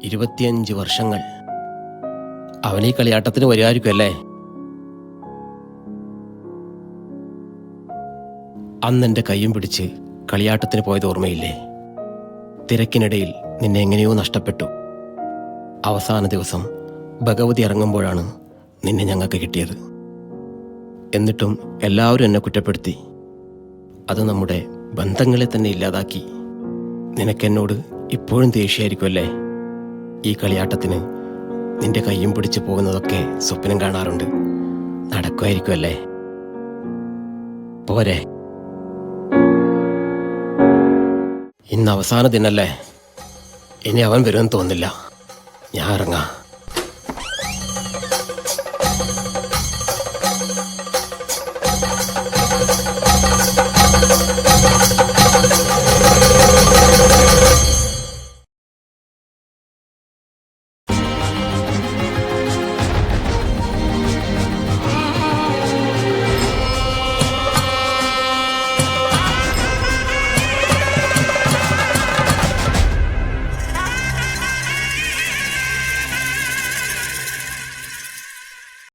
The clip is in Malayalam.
25 വർഷങ്ങൾ. അവൻ ഈ കളിയാട്ടത്തിന് വരുമായിരിക്കും അല്ലേ? അന്നെൻ്റെ കയ്യും പിടിച്ച് കളിയാട്ടത്തിന് പോയത് ഓർമ്മയില്ലേ? തിരക്കിനിടയിൽ നിന്നെ എങ്ങനെയോ നഷ്ടപ്പെട്ടു. അവസാന ദിവസം ഭഗവതി ഇറങ്ങുമ്പോഴാണ് നിന്നെ ഞങ്ങൾക്ക് കിട്ടിയത്. എന്നിട്ടും എല്ലാവരും എന്നെ കുറ്റപ്പെടുത്തി. അത് നമ്മുടെ ബന്ധങ്ങളെ തന്നെ ഇല്ലാതാക്കി. നിനക്കെന്നോട് ഇപ്പോഴും ദേഷ്യമായിരിക്കുമല്ലേ? ഈ കളിയാട്ടത്തിന് നിന്റെ കയ്യും പിടിച്ച് പോകുന്നതൊക്കെ സ്വപ്നം കാണാറുണ്ട്. നടക്കുമായിരിക്കുമല്ലേ? പോരെ, ഇന്ന് അവസാന ദിനല്ലേ? ഇനി അവൻ വരുമെന്ന് തോന്നില്ല. ഞാൻ ഇറങ്ങാം.